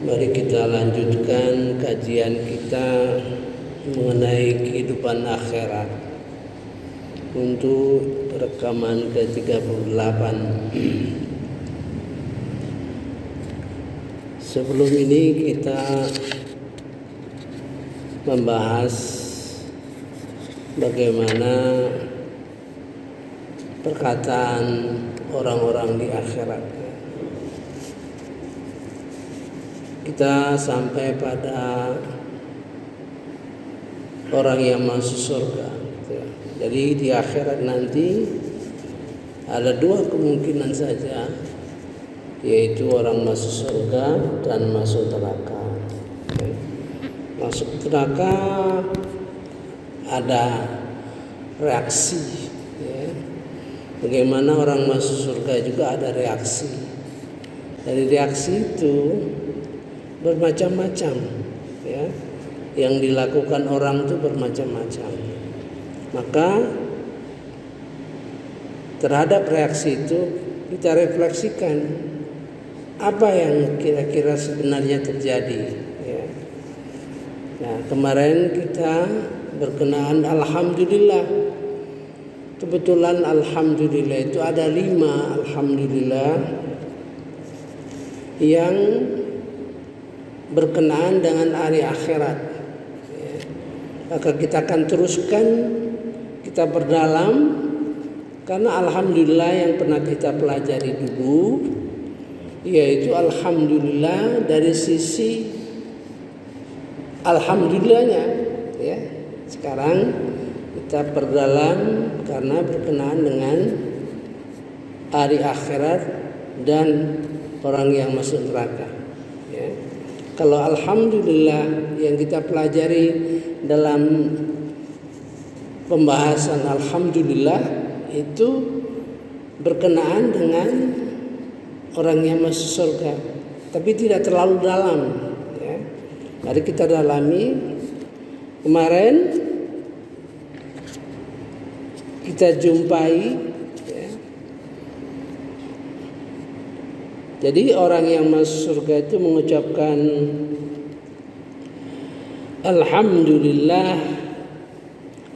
Mari kita lanjutkan kajian kita mengenai kehidupan akhirat untuk rekaman ke-38. Sebelum ini kita membahas bagaimana perkataan orang-orang di akhirat. Kita sampai pada orang yang masuk surga. Jadi di akhirat nanti ada dua kemungkinan saja, yaitu orang masuk surga dan masuk neraka. Masuk neraka ada reaksi. Bagaimana orang masuk surga juga ada reaksi. Dari reaksi itu bermacam-macam, ya. Yang dilakukan orang itu bermacam-macam. Maka terhadap reaksi itu kita refleksikan apa yang kira-kira sebenarnya terjadi, ya. Nah, kemarin kita berkenaan alhamdulillah. Kebetulan alhamdulillah itu ada 5 alhamdulillah yang berkenaan dengan hari akhirat, ya. Maka kita akan teruskan, kita berdalam, karena alhamdulillah yang pernah kita pelajari dulu, yaitu alhamdulillah dari sisi alhamdulillahnya, ya. Sekarang kita perdalam karena berkenaan dengan hari akhirat dan orang yang masuk neraka, ya. Kalau alhamdulillah yang kita pelajari dalam pembahasan alhamdulillah itu berkenaan dengan orang yang masuk surga, tapi tidak terlalu dalam, ya. Mari kita dalami. Kemarin kita jumpai, ya. Jadi orang yang masuk surga itu mengucapkan alhamdulillah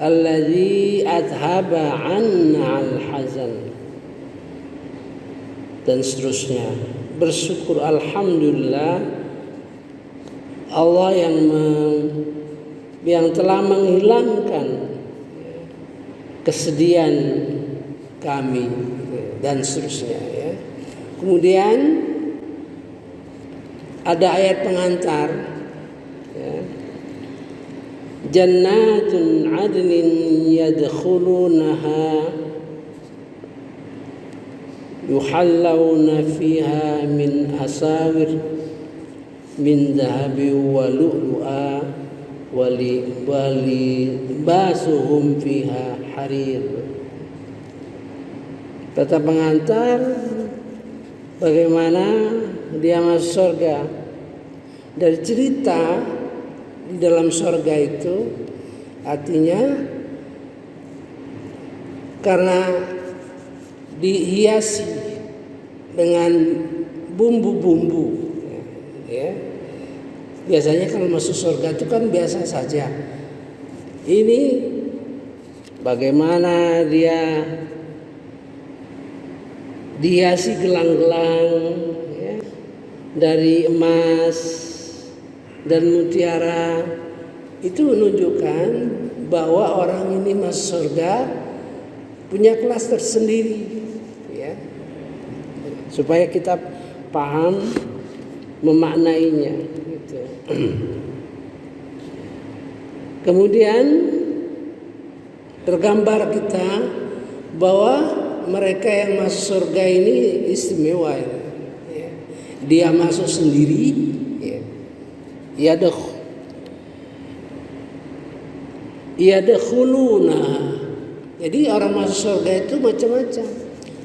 alladzi adhaba 'anna al-hazan, dan seterusnya. Bersyukur alhamdulillah Allah yang telah menghilangkan kesedihan kami, dan seterusnya, ya. Kemudian ada ayat pengantar, ya. Jannatun 'adnin yadkhulunaha yuhallawna fiha min asawir min dhahabi wa lu'lu'a walibasuhum fiha harir. Kata pengantar bagaimana dia masuk surga. Dari cerita di dalam surga itu, artinya karena dihiasi dengan bumbu-bumbu, ya. Biasanya kalau masuk surga itu kan biasa saja. Ini bagaimana dia dihiasi gelang-gelang, ya, dari emas dan mutiara. Itu menunjukkan bahwa orang ini masuk surga punya kelas tersendiri, ya. Supaya kita paham memaknainya, gitu. Kemudian tergambar kita bahwa mereka yang masuk surga ini istimewa, ya. Dia masuk sendiri, ya. Yadkhuluna. Jadi orang masuk surga itu macam-macam.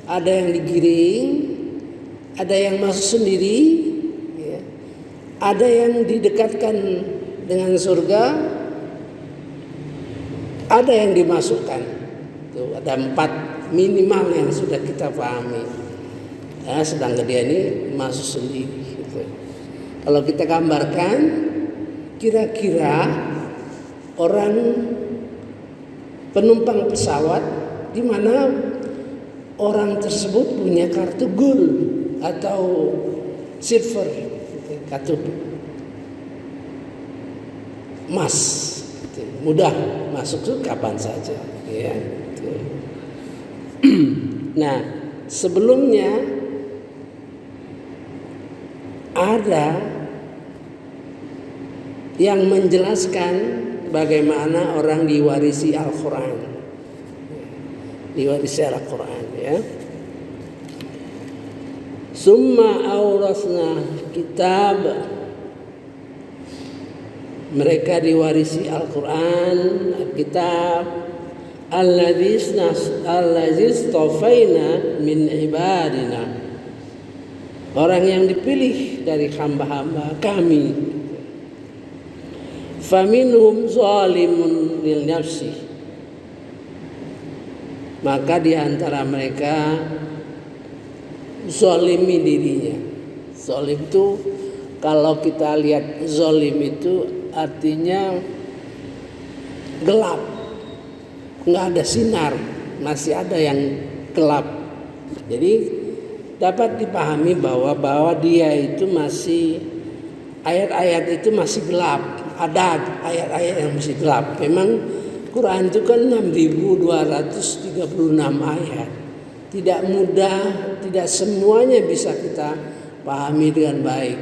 Ada yang digiring, ada yang masuk sendiri, ya. Ada yang didekatkan dengan surga, ada yang dimasukkan. Tuh, ada 4 minimal yang sudah kita pahami. Sedangkan dia ini masuk sendiri, gitu. Kalau kita gambarkan, kira-kira orang penumpang pesawat di mana orang tersebut punya kartu gold atau silver, kartu emas, mudah masuk tuh kapan saja, ya. Nah, sebelumnya ada yang menjelaskan bagaimana orang diwarisi Al-Quran, ya. Summa awrasna kitab, mereka diwarisi Al-Quran, kitab alladzis tafaina min ibadina, orang yang dipilih dari hamba-hamba kami. Faminhum zalimun lil nafsi, maka di antara mereka zalimi dirinya. Zalim itu kalau kita lihat zalim itu artinya gelap, nggak ada sinar, masih ada yang gelap. Jadi dapat dipahami bahwa dia itu masih, ayat-ayat itu masih gelap. Ada ayat-ayat yang masih gelap. Memang Quran itu kan 6.236 ayat. Tidak mudah, tidak semuanya bisa kita pahami dengan baik.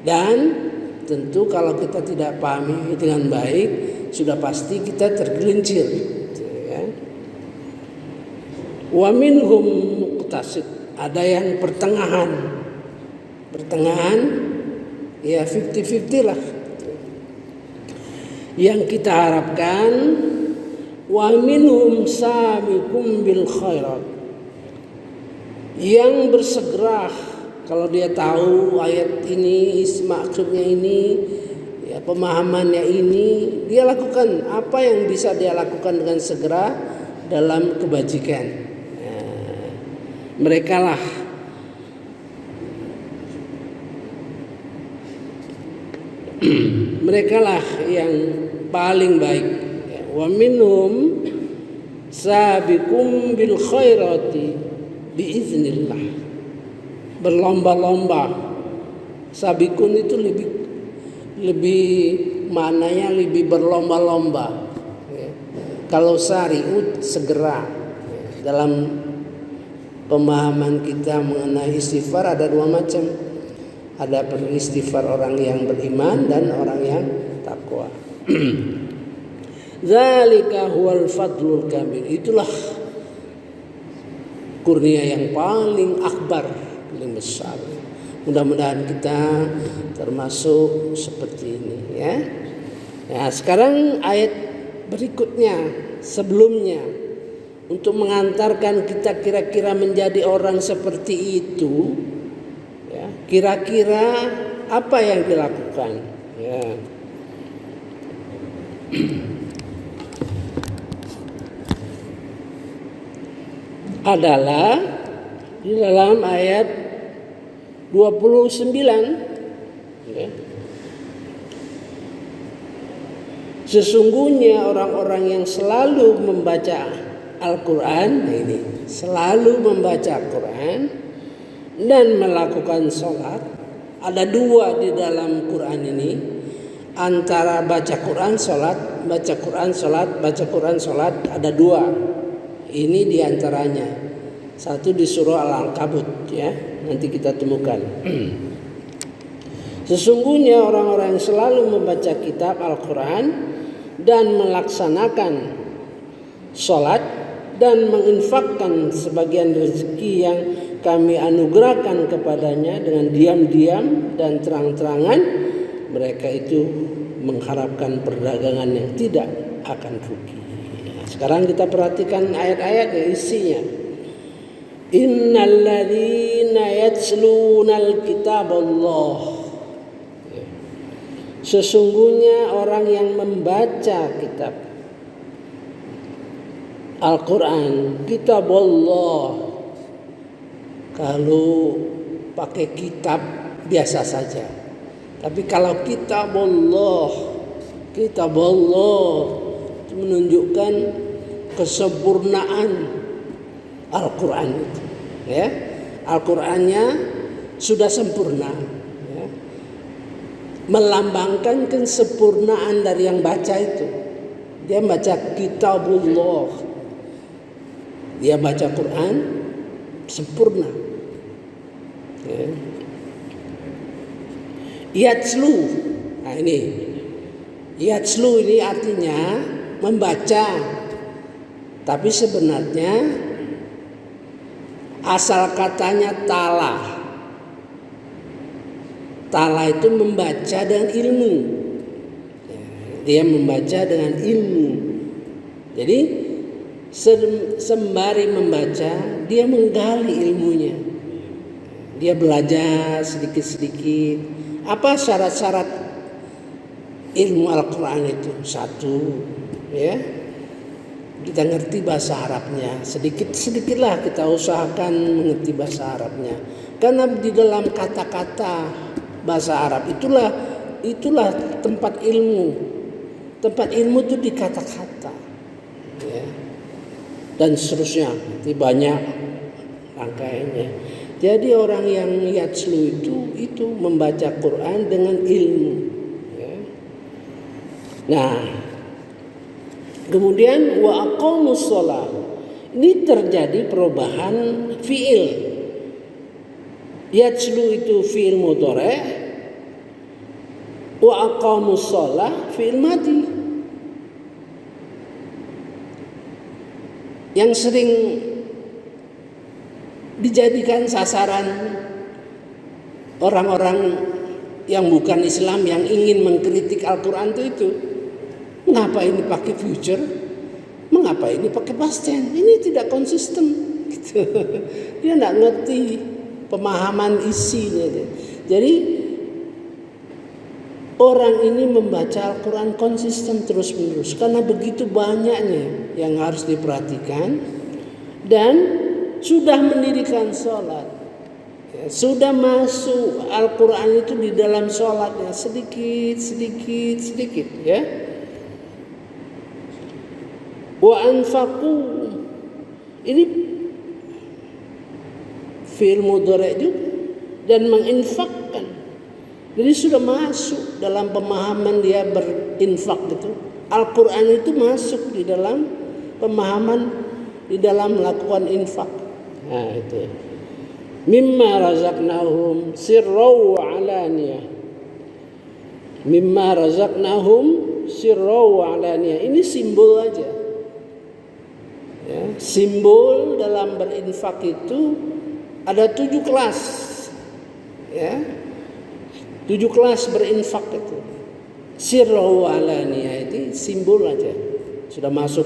Dan tentu kalau kita tidak pahami dengan baik, sudah pasti kita tergelincir. Wa minhum muqtasid, ada yang pertengahan, ya 50-50 lah. Yang kita harapkan, wa minhum sabiqum bil khairat, yang bersegera kalau dia tahu ayat ini maksudnya ini, ya pemahamannya ini, dia lakukan apa yang bisa dia lakukan dengan segera dalam kebajikan. Mereka lah yang paling baik. Wa minhum sabiqum bil khairati biiznillah, berlomba-lomba. Sabiqun itu lebih maknanya lebih berlomba-lomba. Kalau sari'ut segera. Dalam pemahaman kita mengenai istighfar ada dua macam. Ada beristighfar orang yang beriman dan orang yang takwa. Zalika huwal fadlul kabir, itulah kurnia yang paling akbar, paling besar. Mudah-mudahan kita termasuk seperti ini, ya. Nah, sekarang ayat berikutnya sebelumnya, untuk mengantarkan kita kira-kira menjadi orang seperti itu, ya, kira-kira apa yang dilakukan, ya. Adalah di dalam ayat 29, ya. Sesungguhnya orang-orang yang selalu membaca Al-Quran, ini selalu membaca Al-Quran dan melakukan sholat. Ada dua di dalam Quran ini, antara baca Quran sholat, baca Quran sholat, baca Quran sholat, ada dua. Ini diantaranya. Satu di surah Al-Ankabut, ya, nanti kita temukan. Sesungguhnya orang-orang yang selalu membaca kitab Al-Quran dan melaksanakan sholat dan menginfakkan sebagian rezeki yang kami anugerahkan kepadanya dengan diam-diam dan terang-terangan, mereka itu mengharapkan perdagangan yang tidak akan rugi. Sekarang kita perhatikan ayat-ayatnya, isinya. Innalladzina yatslunal kitab Allah, sesungguhnya orang yang membaca kitab Al-Quran, kitab Allah. Kalau pakai kitab biasa saja, Tapi kalau kitabullah itu menunjukkan kesempurnaan Al-Quran itu, ya. Al-Qurannya sudah sempurna, ya. Melambangkan kesempurnaan dari yang baca itu. Dia baca kitabullah, dia baca Quran sempurna, ya. Yatslu, nah ini yatslu ini artinya membaca, tapi sebenarnya asal katanya tala. Tala itu membaca dengan ilmu. Dia membaca dengan ilmu. Jadi sembari membaca, dia menggali ilmunya. Dia belajar sedikit-sedikit. Apa syarat-syarat ilmu Al-Quran itu? Satu, ya, kita ngerti bahasa Arabnya. Sedikit-sedikitlah kita usahakan mengerti bahasa Arabnya. Karena di dalam kata-kata bahasa Arab itulah tempat ilmu. Tempat ilmu itu di kata-kata, ya. Dan seterusnya, itu banyak rangkaiannya. Jadi orang yang yatslu itu membaca Quran dengan ilmu, ya. Nah, kemudian wa aqamus shalah. Ini terjadi perubahan fiil. Yatslu itu fiil mudhari', wa aqamus shalah fiil madhi. Yang sering dijadikan sasaran orang-orang yang bukan Islam yang ingin mengkritik Al-Quran itu. Mengapa ini pakai future? Mengapa ini pakai past tense? Ini tidak konsisten. Gitu. Dia tidak ngerti pemahaman isinya. Jadi orang ini membaca Al-Quran konsisten terus-menerus karena begitu banyaknya yang harus diperhatikan, dan sudah mendirikan sholat, ya, sudah masuk Al-Quran itu di dalam sholatnya sedikit, ya. Wa anfaqu, ini fi'il mudhari' juga, dan menginfakkan. Jadi sudah masuk dalam pemahaman dia berinfak gitu. Al-Quran itu masuk di dalam pemahaman, di dalam melakukan infak. Nah itu. Mimma razaqnahum sirran wa alaniyah. Mimma razaqnahum sirran wa alaniyah. Ini simbol aja. Ya, simbol dalam berinfak itu ada 7 kelas. Ya. 7 kelas berinfak itu. Sirran wa alaniyah itu simbol aja. Sudah masuk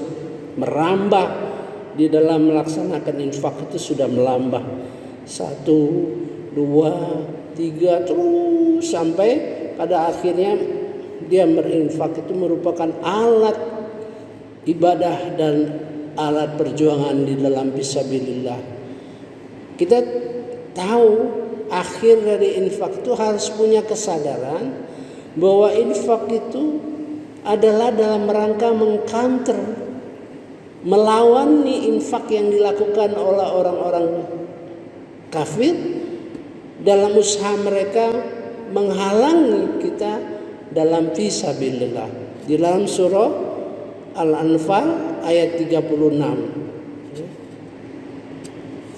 merambah di dalam melaksanakan infak itu, sudah melambah 1, 2, 3 terus sampai pada akhirnya dia berinfak itu merupakan alat ibadah dan alat perjuangan di dalam fisabilillah. Kita tahu akhir dari infak itu harus punya kesadaran bahwa infak itu adalah dalam rangka mengcounter, melawan nih infak yang dilakukan oleh orang-orang kafir dalam usaha mereka menghalangi kita dalam fisabilillah. Di dalam surah Al-Anfal ayat 36.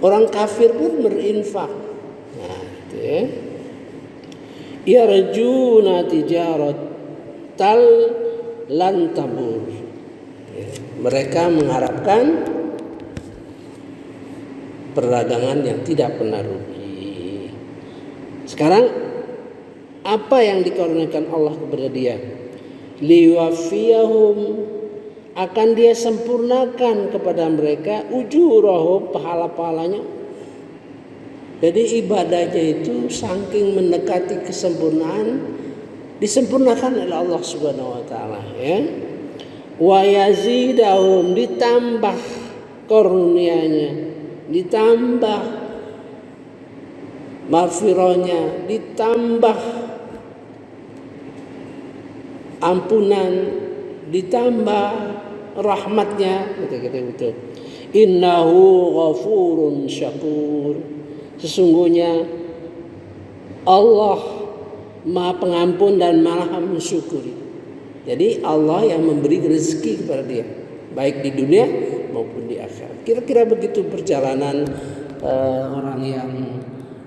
Orang kafir pun berinfak. Nah, itu ya. Yarjuna tijarat tal lan tabur. Mereka mengharapkan perdagangan yang tidak pernah rugi. Sekarang apa yang dikaruniakan Allah kepada dia? Liwafiyahum, akan dia sempurnakan kepada mereka ujurahum, pahala-pahalanya. Jadi ibadahnya itu saking mendekati kesempurnaan, disempurnakan oleh Allah Subhanahu wa taala, ya. Wa yazidahum, ditambah karunia-Nya, ditambah maghfirahnya, ditambah ampunan, ditambah rahmatnya, gitu. Innahu ghafurun syakur. Sesungguhnya Allah Maha Pengampun dan Maha Mensyukuri. Jadi Allah yang memberi rezeki kepada dia, baik di dunia maupun di akhirat. Kira-kira begitu perjalanan orang yang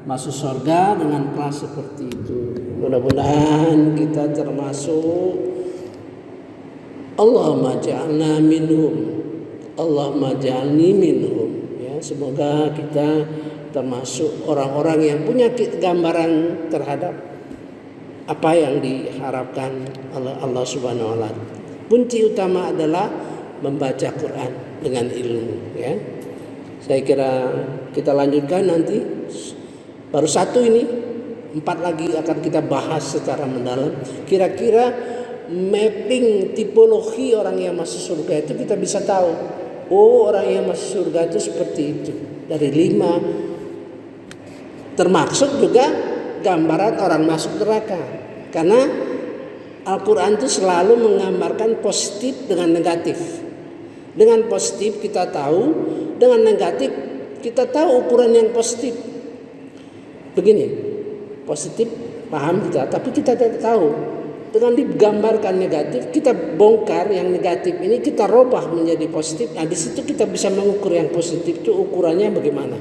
masuk surga dengan kelas seperti itu. Mudah-mudahan kita termasuk Allahumma ja'alna minhum, Allahumma ja'alni minhum. Ya, semoga kita termasuk orang-orang yang punya gambaran terhadap apa yang diharapkan oleh Allah Subhanahu wa taala. Kunci utama adalah membaca Quran dengan ilmu, ya. Saya kira kita lanjutkan nanti. Baru satu ini, 4 lagi akan kita bahas secara mendalam. Kira-kira mapping tipologi orang yang masuk surga itu kita bisa tahu. Oh, orang yang masuk surga itu seperti itu. Dari 5. Termasuk juga gambaran orang masuk neraka. Karena Al-Quran itu selalu menggambarkan positif dengan negatif. Dengan positif kita tahu, dengan negatif kita tahu ukuran yang positif. Begini, positif paham kita, tapi kita tidak tahu. Dengan digambarkan negatif, kita bongkar yang negatif ini, kita robah menjadi positif. Nah, di situ kita bisa mengukur yang positif itu ukurannya bagaimana.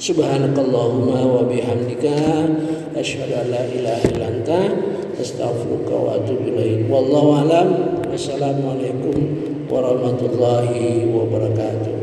Subhanakallahumma wa bihamdika asyhadu an la ilaha illa anta astaghfiruka wa atubu ilaik. Wallahu a'lam. Wassalamualaikum warahmatullahi wabarakatuh.